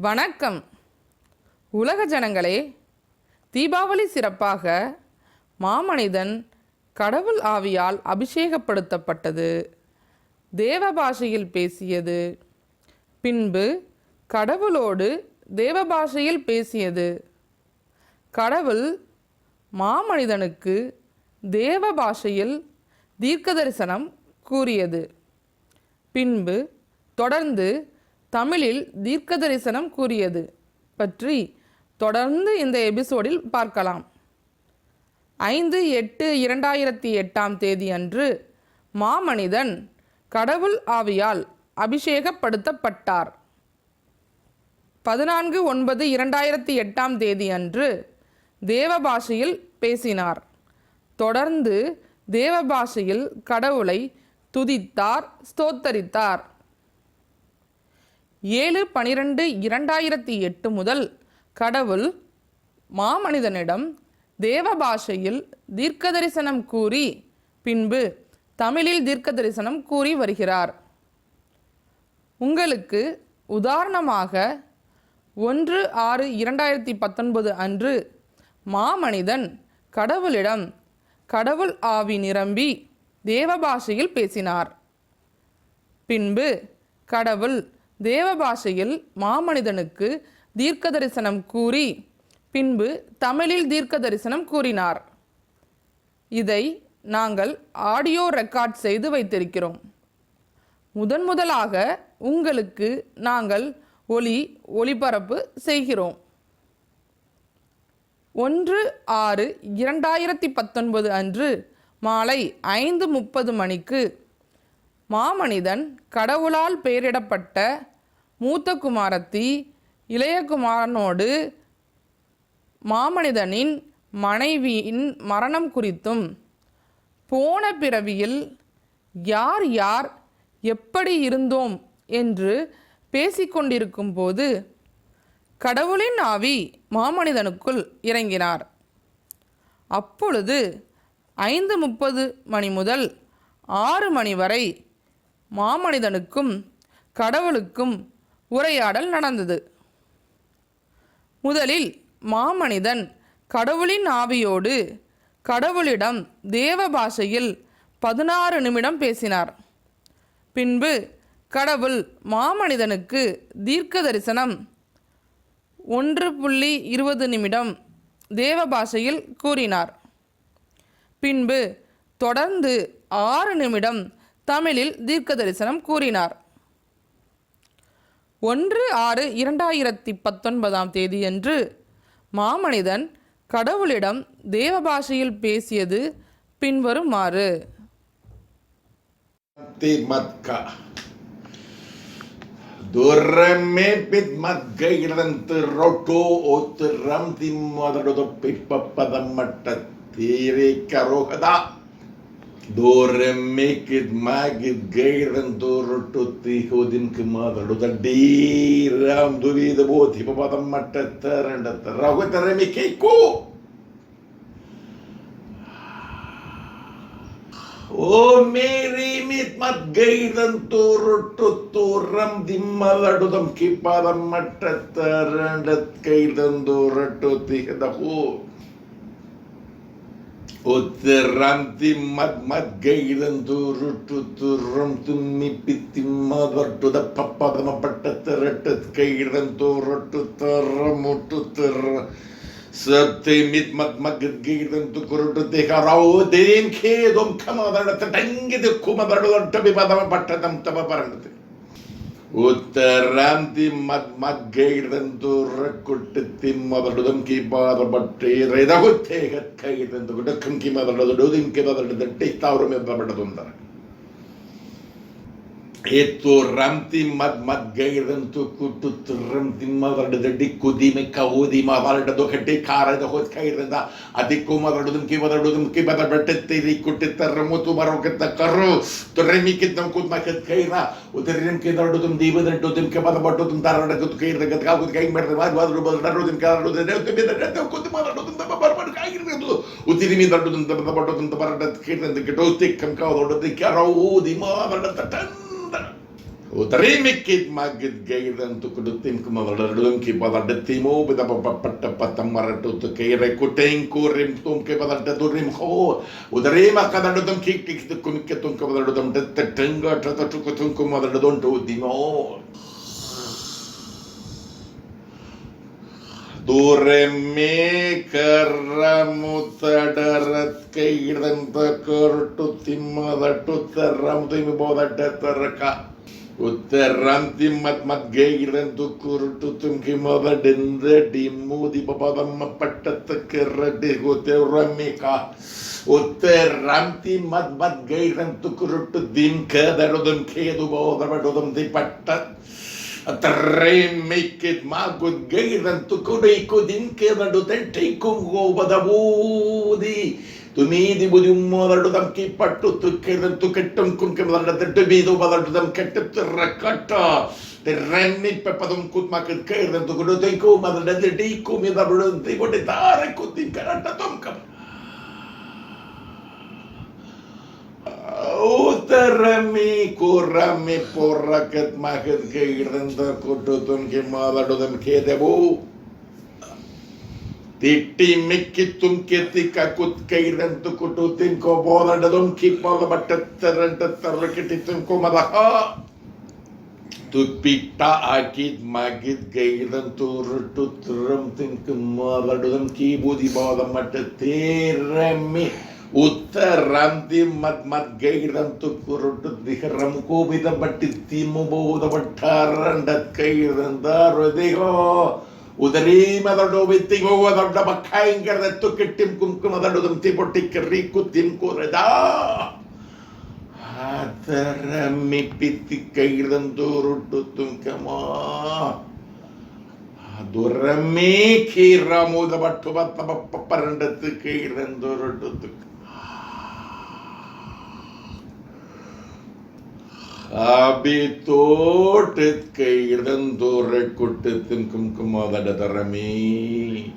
வணக்கம். உலக ஜனங்களே, தீபாவளி சிறப்பாக மாமனிதன் கடவுள் ஆவியால் அபிஷேகப்படுத்தப்பட்டது. தேவ பாஷையில் பேசியது. பின்பு கடவுளோடு தேவ பாஷையில் பேசியது. கடவுள் மாமனிதனுக்கு தேவ பாஷையில் தீர்க்கதரிசனம் கூறியது. பின்பு தொடர்ந்து தமிழில் தீர்க்கதரிசனம் கூறியது பற்றி தொடர்ந்து இந்த எபிசோடில் பார்க்கலாம். 5/8/2008 அன்று மாமனிதன் கடவுள் ஆவியால் அபிஷேகப்படுத்தப்பட்டார். 14/9/2008 அன்று தேவ பாஷையில் பேசினார். தொடர்ந்து தேவ பாஷையில் கடவுளை துதித்தார், ஸ்தோத்தரித்தார். 7/12/2008 முதல் கடவுள் மாமனிதனிடம் தேவ பாஷையில் தீர்க்கதரிசனம் கூறி பின்பு தமிழில் தீர்க்கதரிசனம் கூறி வருகிறார். உங்களுக்கு உதாரணமாக 1/6/2019 அன்று மாமனிதன் கடவுளிடம் கடவுள் ஆவி நிரம்பி தேவ பாஷையில் பேசினார். பின்பு கடவுள் தேவ பாஷையில் மாமனிதனுக்கு தீர்க்கதரிசனம் கூறி பின்பு தமிழில் தீர்க்கதரிசனம் கூறினார். இதை நாங்கள் ஆடியோ ரெக்கார்ட் செய்து வைத்திருக்கிறோம். முதலாக உங்களுக்கு நாங்கள் ஒளிபரப்பு செய்கிறோம். 1/6/2019 அன்று மாலை 5:30 மணிக்கு மாமனிதன் கடவுளால் பெயரிடப்பட்ட மூத்த குமாரத்தி இளைய குமாரனோடு மாமனிதனின் மனைவியின் மரணம் குறித்தும் போன பிறவியில் யார் யார் எப்படி இருந்தோம் என்று பேசிக்கொண்டிருக்கும் போது கடவுளின் ஆவி மாமனிதனுக்குள் இறங்கினார். அப்பொழுது 5:30 மணி முதல் 6 மணி வரை மாமனிதனுக்கும் கடவுளுக்கும் உரையாடல் நடந்தது. முதலில் மாமனிதன் கடவுளின் ஆவியோடு கடவுளிடம் தேவ பாஷையில் 16 நிமிடம் பேசினார். பின்பு கடவுள் மாமனிதனுக்கு தீர்க்க தரிசனம் 1.20 நிமிடம் தேவ பாஷையில் கூறினார். பின்பு தொடர்ந்து 6 நிமிடம் தமிழில் தீர்க்க தரிசனம் கூறினார். 1/6/2019 அன்று மாமனிதன் கடவுளிடம் தேவ பாஷையில் பேசியது பின்வருமாறு. Doremekit magit geiren dorototi hodin kemada da diram duri the boat hipapadam mattatar and the ragotaremikeko. Oh Mary mit mat geiren dorotoram dimala dudam kipadam mattatar and the geiren dorototi the ho. Utteranti mat geiren durututurum tummi pittimadar to the papa the mapataret geiren durututur Sate mit mat geiren to kurutu dekarao derin kedom kamadar at the tangi the kumadar to be padam patatam tabaparante. Utteranti mat geiren durukutti madadum kipada batte redagutte geiren durukum kimadadum kimadad the titaurum badadundar. Eto ramti mat geiren to kuturamti mother the dikudi mekahudi mother the dokate kara the hot geiren the adikumadadum kimadadum kibada batte rikutitaramutu baroketa karu to remikitam kutmaket kaira uterim kedadum divadum kebada batum taradakut kaira the kakut kain better badum karu the kutumadadum the barbar geiren utirimi dadum the batum the baradat kairen the kedotik kam kaud the karo the mother the tan Udarimikit magid gaydan tu kudutim kumadadadum ki badadetimo bidapapapata patamarattu kayre kuting kurim tum ke badadadurim ho udarima kadadudum kik kumiketum kabadadudum tettenga tatatukutun kumadadudum tu dimo Dureme karamutadarat kaydan takurtu timadatu taram timi bodadaraka Uttaram timmat mat gairan tukurtu tumkimada dende dimudi papadamma pattatakirade goteramika Uttaram timmat mat gairan tukurtu dimka darudum kedu bodabadudum di pattat Atremikit magud gairan tukudai kudimke darudentaikum gobadabudi Tumidi budumodadudam ki pattu tukkedam tukettum kumkemadadaddu bidu badadudam ketturakata terremmi pepadum kutmakid kedam tukudutaiku madadaddiku midabudum tibudi tare kutim karatatum kam Utarami kurami porakat makid kedam tukudutum kimadadudam kedebu Titi mikitum ketika kut kairan tu kututin ko bola dadum kipal bateteran teterkititum ko madaha tu pita akid magid kairan tu rututum tin kumala dadum kibudi bola mateteremi uttaranti mat kairan tu kurutut dikharam ko bida batitimu bola bataran dat kairan darudiho Udarima vitti go da bakkaingar da tukitim kumkum da dum tipoti kri kutim koreda Atarami piti kairan durutum kama Durami kiramu da battu batta parandat kairan durutum Abitotet kairan dore kutetim kumkumadadadarami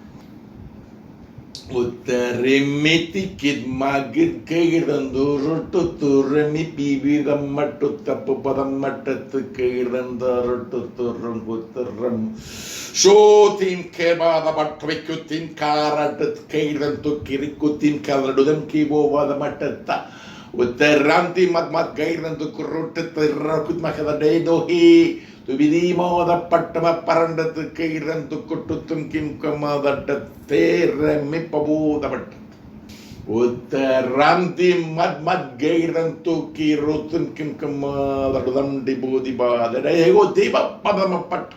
Uttarimiti kid magid kairan durututurami pibidam mattu tappu padam mattattu kairan durututurum kuttaram Shotim kebada battvikutim karatat kairan tukirikutim kaladudam kibo vada mattatta Uttaranti mat gairan tu kurut terrakut makada dohi tu bidimo da pattama parandat kairan tu kututum kim kamada teremi pabu da pat Uttaranti mat gairan tu kirutun kim kamada dam dibudi bada ego tiba padama pat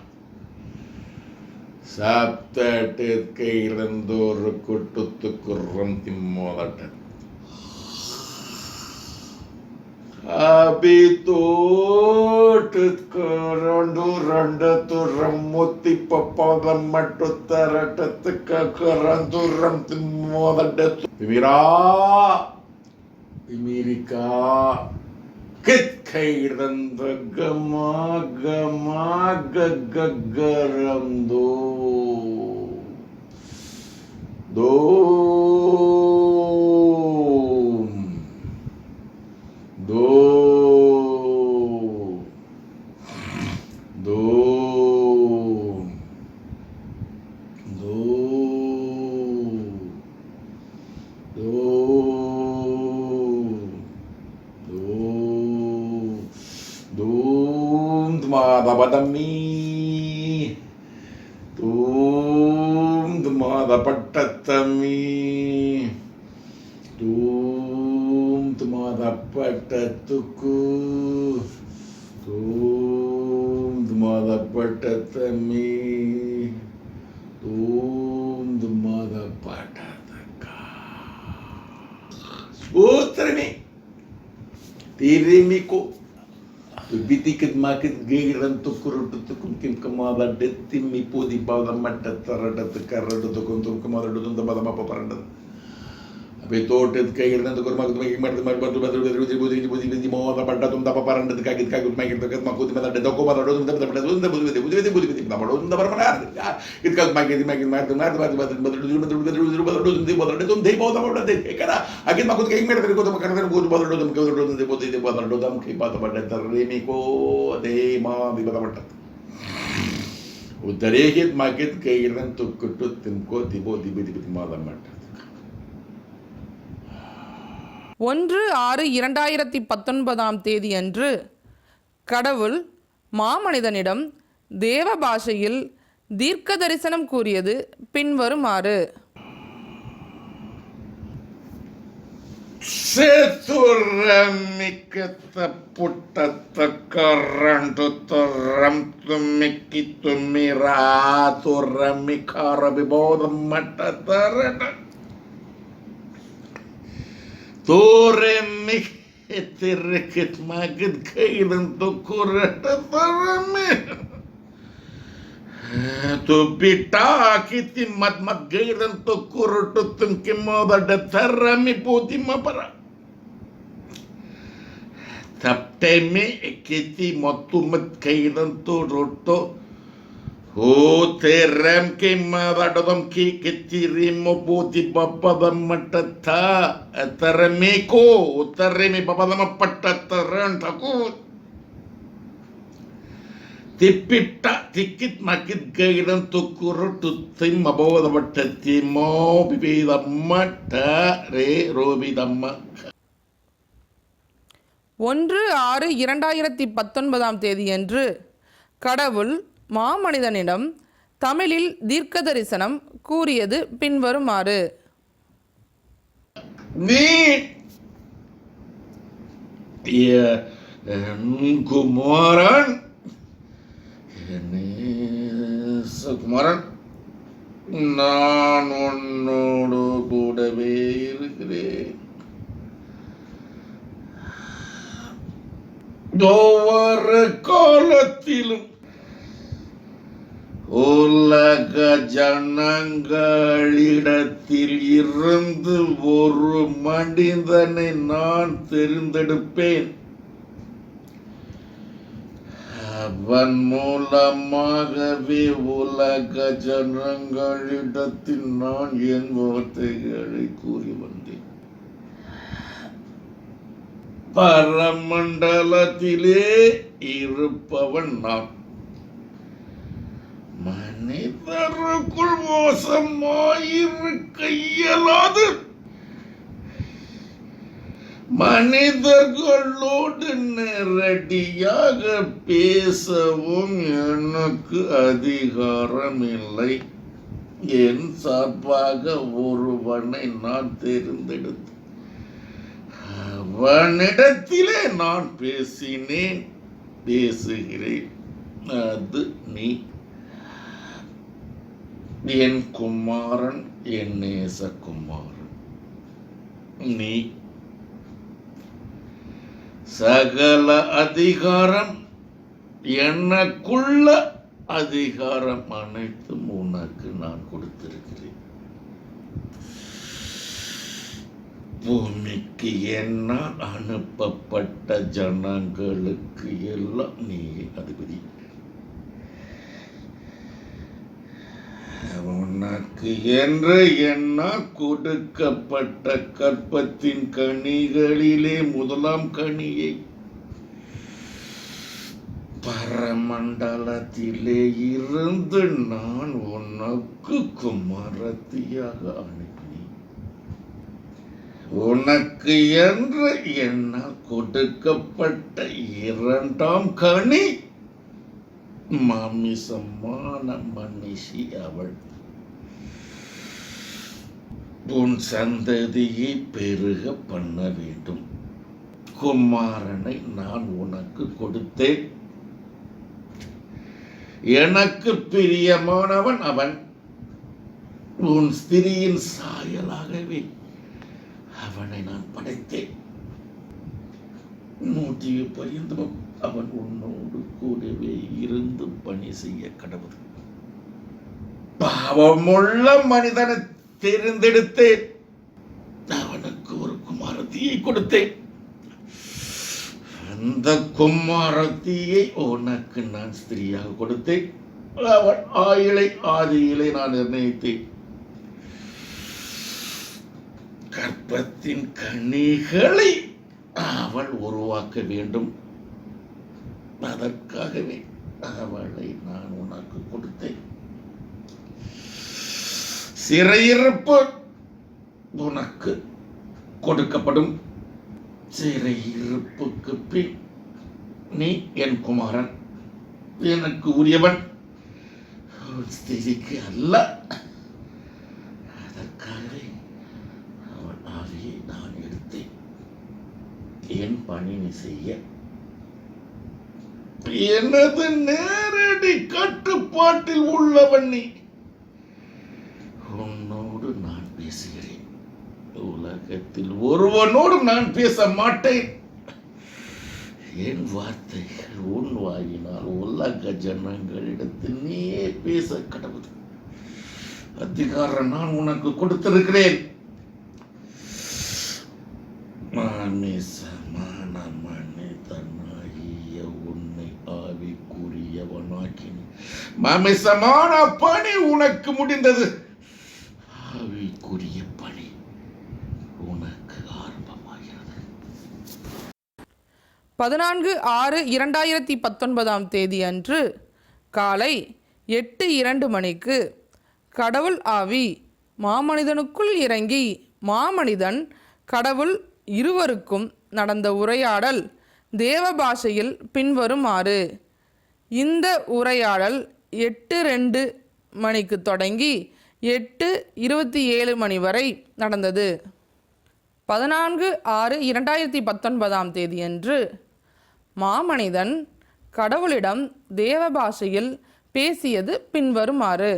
Sabta tet kairan dur kutut kuram timoda Abitotet karandu randa tu ramuti papadam mattu taratat karandu ram timodadat Pimirika kit kairan gama gagaram do Badami Tum Tumada Pattatami Tum Tumada Pattatuku Tum Tumada Pattatami Tum Tumada Pattataka Sutrami Tirimiko Bitikit makit gairan tu kurutukum kim kamada detim mipu di bawah matta tarada tekarada tu kuntum kamada dudun da bada bapa paranda Betotet kairna to kurma to making madu budi mo the patatum the paparand the kakit making the makut mother the doko mother the it got making madu they both about the ekara again makut kaking made the good mother the them keep out about the remiko de ma the Uttarekit market kairna to kutu timko tibo the mother matter. 1/6/2019 அன்று கடவுள் மாமனிதனிடம் தேவ பாஷையில் தீர்க்க தரிசனம் கூறியது பின்வருமாறு. Seturamikata puttata karantutoram tumikitumiraturammikara vibodam mattatarata Toremik etirikit magid kailan to kurata tarame to pita kiti mat gailan to kurututum kimoda de tarami puti mapara taptemi kiti motumat kailan to roto O terem ke madadam ki kitirimo puti papadam matata atarameko utaremi papadam pattataran taku tipita tikit makit gaidan tukuru tutim mabawada patatimo bibidamma ta re robidamma 1/6/2019 அன்று கடவுள் மாமனிதனிடம் தமிழில் தீர்க்க தரிசனம் கூறியது பின்வருமாறு. நீ குமாரன் குமாரன் நான் உன்னோடு கூடவே இருக்கிறேன். ஒவ்வொரு காலத்திலும் உலக ஜனங்களிடத்தில் இருந்து ஒரு மனிதனை நான் தெரிந்தெடுப்பேன். அவன் மூலமாகவே உலக ஜனங்களிடத்தில் நான் என் வார்த்தைகளை கூறி வந்தேன். பரமண்டலத்திலே இருப்பவன் நான். மனிதருக்குள் மோசமாயிருக்க இயலாது. மனிதர்களோடு நேரடியாக பேசவும் எனக்கு அதிகாரம் இல்லை. என் சார்பாக ஒருவனை நான் தேர்ந்தெடுத்து அவனிடத்திலே நான் பேசுகிறேன். அது நீ, என் குமாரன், என் நேசகுமாரன். நீ சகல அதிகாரம், எனக்குள்ள அதிகாரம் அனைத்தும் உனக்கு நான் கொடுத்திருக்கிறேன். பூமிக்கு என்னால் அனுப்பப்பட்ட ஜனங்களுக்கு எல்லாம் நீ அதிபதி. உனக்கு என்று என்னால் கொடுக்கப்பட்ட கற்பத்தின் கனிகளிலே முதலாம் கனியை பரமண்டலத்திலே இருந்து நான் உனக்கு குமாரத்தியாக அனுப்பினேன். உனக்கு என்று என்னால் கொடுக்கப்பட்ட இரண்டாம் கனி மாமிசமான மனுஷி அவள். உன் சந்ததியை பெருக பண்ண வேண்டும். குமாரனை நான் உனக்கு கொடுத்தேன். எனக்கு பிரியமானவன் அவன். உன் ஸ்திரியின் சாயலாகவே அவனை நான் படைத்தேன். 100 பரியந்தமும் அவன் உன்னோடு கூடவே இருந்து பணி செய்ய கடவுள். பாவமுள்ள மனிதனை தெரிந்தெடுத்தேன். அவனை குமாரத்தியை கொடுத்தேன். அந்த குமாரத்தியை உனக்கு நான் ஸ்திரீயாக கொடுத்தேன். அவள் ஆயிலை ஆதியிலே நான் நிர்ணயித்தேன். கற்பத்தின் கனிகளை அவள் உருவாக்க வேண்டும். அதற்காகவே அவளை நான் உனக்கு கொடுத்தேன். சிறையிருப்பு உனக்கு கொடுக்கப்படும். சிறையிருப்புக்கு பின் நீ என் குமாரன், எனக்கு உரியவன், ஸ்திதிக்கு அல்ல. அதற்காகவே அவள் ஆவியை நான் எடுத்தேன். என் பணி நீ செய்ய எனது நேரடி கட்டுப்பாட்டில் உள்ளவன் நீ. உன்னோடு நான் பேசுகிறேன். உலகத்தில் ஒருவனோடும் நான் பேச மாட்டேன். என் வார்த்தைகள் உன் வாயினால் உலக ஜனங்களிடத்தில் நீயே பேச கடவுள். அதிகாரம் நான் உனக்கு கொடுத்திருக்கிறேன். மாமிசமான பணி உனக்கு முடிந்தது. ஆவிக்குரிய பணி உனக்கு ஆரம்பமாகிறது. 14/6/2019 அன்று காலை 8:02 மணிக்கு கடவுள் ஆவி மாமனிதனுக்குள் இறங்கி மாமனிதன் கடவுள் இருவருக்கும் நடந்த உரையாடல் தேவ பாஷையில் பின்வருமாறு. இந்த உரையாடல் 8:02 மணிக்கு தொடங்கி 8:27 மணி வரை நடந்தது. 14/6/2019 அன்று மாமனிதன் கடவுளிடம் தேவ பாஷையில் பேசியது பின்வருமாறு.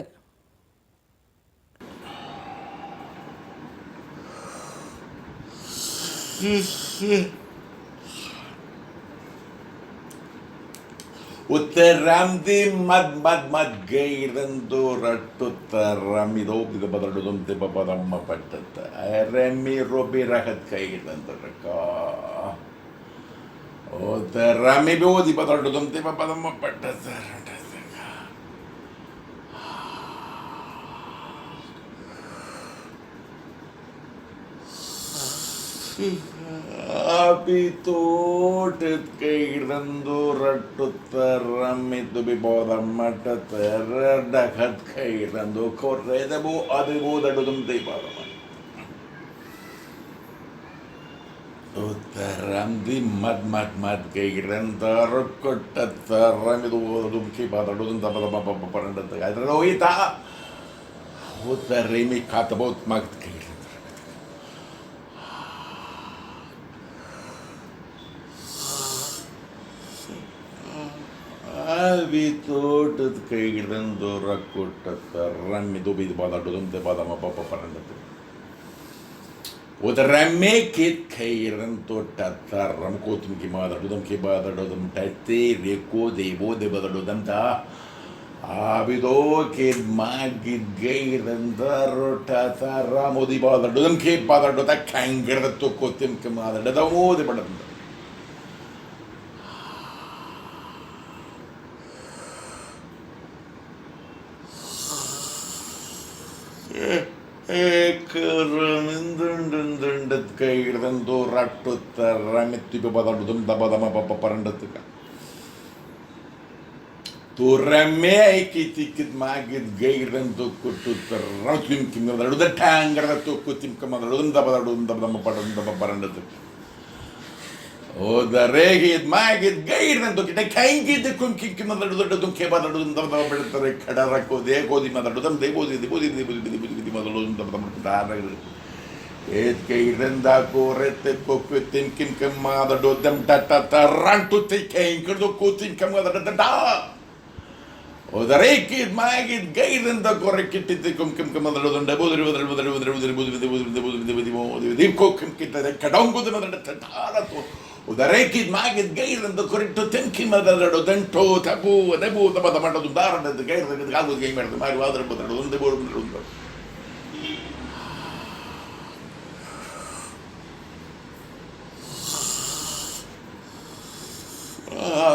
Uteramdi mad gairando rattutaramido bidabadadum tibabadamma pattata remi robi rahat gairando raka uterami bodi badadum tibabadamma pattata Abitut kairando rattutaramidu bibodammatta radakat kairando korredabu adibodadum dibadam Uttaramdi mad kairando rakkottataramidu bodadum kibadadum dabadam parandata adroita Uttarimi katabot mag Abitut kairando rakkottataramidu bibodadum dabadam parandata Utarame kit kairando tattaram kotum kimadadum kibadadum tatte reko debo debadadum ta Abido kid magid gairando tattaram odibadadum kibadadum ta kangaratu kotum kimadadum odibadadum Ekerandundat kairando rattutaramidu bibodadum dabadam parandata Turame kitikit magid gairando kututarratim kimadadu the tangaratu kutim kamadadum dabadam parandata Oh, the reggae magid gairando kita kaingi the kunki kimadadum kebadadum dabadam kadarako de godi madadum debodi madalum dabadam et kairanda korete kokutim kim kamadadum tatarantu tikain kurdo kutim kamadadum Oh, the reggae magid gairanda korekiti kum kim kamadadum debodi kokum kita kadongo madadum Udarekid magid gairando corretto tenki madadado dento tabu debu dabadamado daranda the gair the gago gamer the mari wadra bodro the borum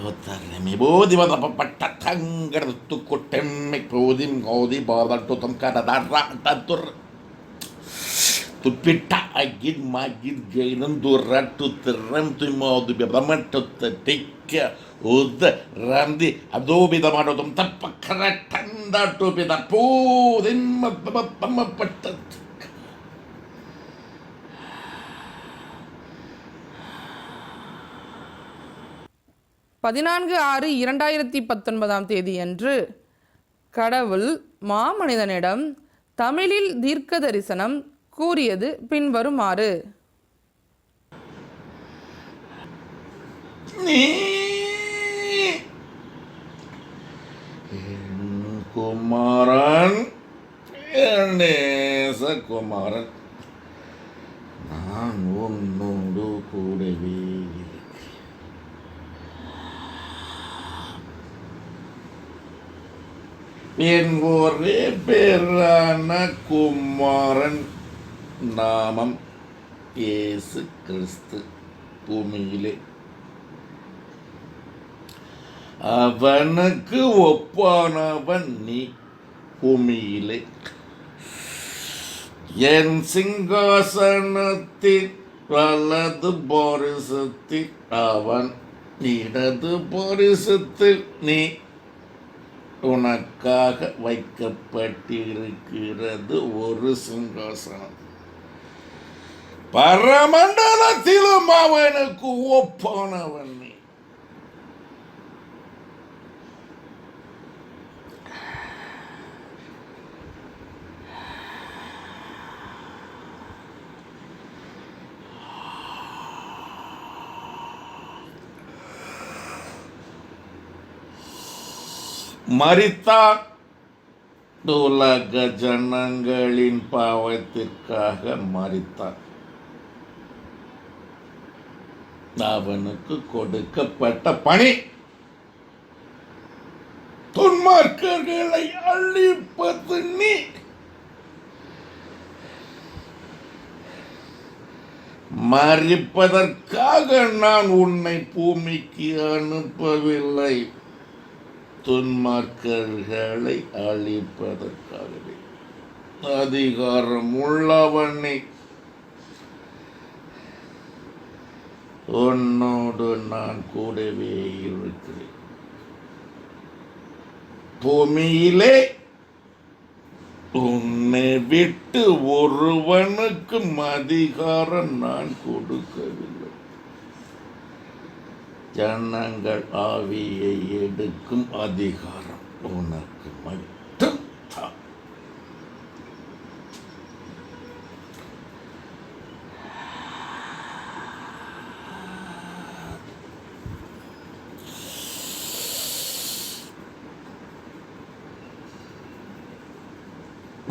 Otarmi bodi vada papatta tangar tu kotemme podim godi badal tu tam kada darra tatur tu pitta agid magid gainan durra tu terram tu modu bebamat tu tikka ud ramdi adobi da mado tum tappakara tanda tu pita podim papatta 14/6/2019 தேதியன்று கடவுள் மாமனிதனிடம் தமிழில் தீர்க்க தரிசனம் கூறியது பின்வருமாறு. நீ குமாரன் குமாரன் நான் உன்னோடு கூடவே என் ஒரே பேரான குமாரன் நாமம் இயேசு கிறிஸ்து பூமியிலே அவனுக்கு ஒப்பானவன் நீ பூமியிலே என் சிங்காசனத்தில் வலது பாரிசத்தில் அவன் இடது பாரிசத்தில் நீ உனக்காக வைக்கப்பட்டிருக்கிறது ஒரு சிங்காசனம். பரமண்டலத்திலும் அவனுக்கு ஒப்பானவன் நீ. மரித்தார் உலக ஜனங்களின் பாவத்திற்காக மரித்தார். அவனுக்கு கொடுக்கப்பட்ட பணி துன்மார்க்கர்களை அழிப்பது நீ. மரிப்பதற்காக நான் உன்னை பூமிக்கு அனுப்பவில்லை, துன்மார்க்கர்களை அழிப்பதற்காகவே. அதிகாரம் உள்ளவனை உன்னோடு நான் கூடவே இருக்கிறேன். பூமியிலே உன்னை விட்டு ஒருவனுக்கும் அதிகாரம் நான் கொடுக்கவில்லை. ஜனங்கள் ஆவியை எடுக்கும் அதிகாரம் உனக்கு மட்டும் தான்.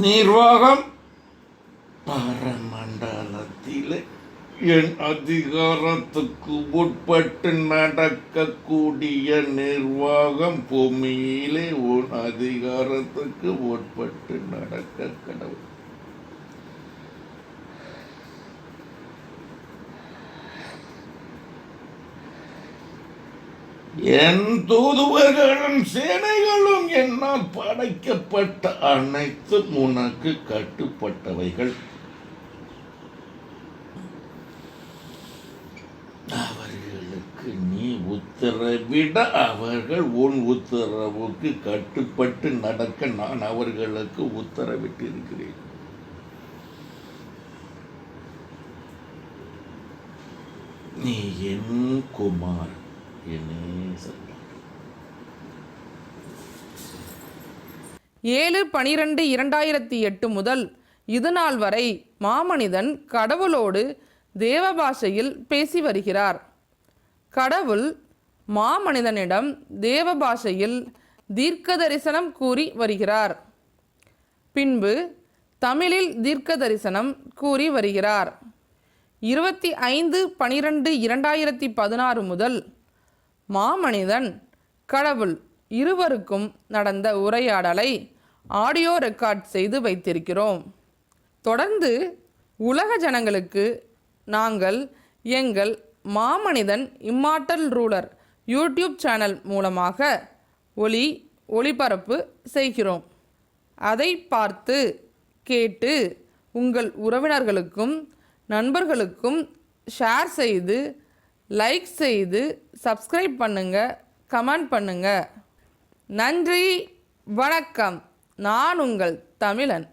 நிர்வாகம் பரமண்டலத்திலே என் அதிகாரத்துக்கு உட்பட்டு நடக்கக்கூடிய நிர்வாகம் பூமியிலே உன் அதிகாரத்துக்கு உட்பட்டு நடக்க கடவுள். என் தூதுவர்களும் சேனைகளும் என்னால் படைக்கப்பட்ட அனைத்தும் உனக்கு கட்டுப்பட்டவைகள். அவர்களுக்கு நீ உத்தரவிட அவர்கள் உன் உத்தரவுக்கு கட்டுப்பட்டு நடக்க நான் அவர்களுக்கு உத்தரவிட்டிருக்கிறேன். நீ என் குமார், 7/12/2008 முதல் இதுநாள் வரை மாமனிதன் கடவுளோடு தேவபாஷையில் பேசி வருகிறார். கடவுள் மாமனிதனிடம் தேவபாஷையில் தீர்க்க தரிசனம் கூறி வருகிறார். பின்பு தமிழில் தீர்க்க தரிசனம் கூறி வருகிறார். 25/12/2016 முதல் மாமனிதன் கடவுள் இருவருக்கும் நடந்த உரையாடலை ஆடியோ ரெக்கார்ட் செய்து வைத்திருக்கிறோம். தொடர்ந்து உலக ஜனங்களுக்கு நாங்கள் எங்கள் மாமனிதன் இம்மார்ட்டல் ரூலர் யூடியூப் சேனல் மூலமாக ஒளிபரப்பு செய்கிறோம். அதை பார்த்து கேட்டு உங்கள் உறவினர்களுக்கும் நண்பர்களுக்கும் ஷேர் செய்து, லைக் செய்து, சப்ஸ்கிரைப் பண்ணுங்கள், கமெண்ட் பண்ணுங்கள். நன்றி, வணக்கம். நான் உங்கள் தமிழன்.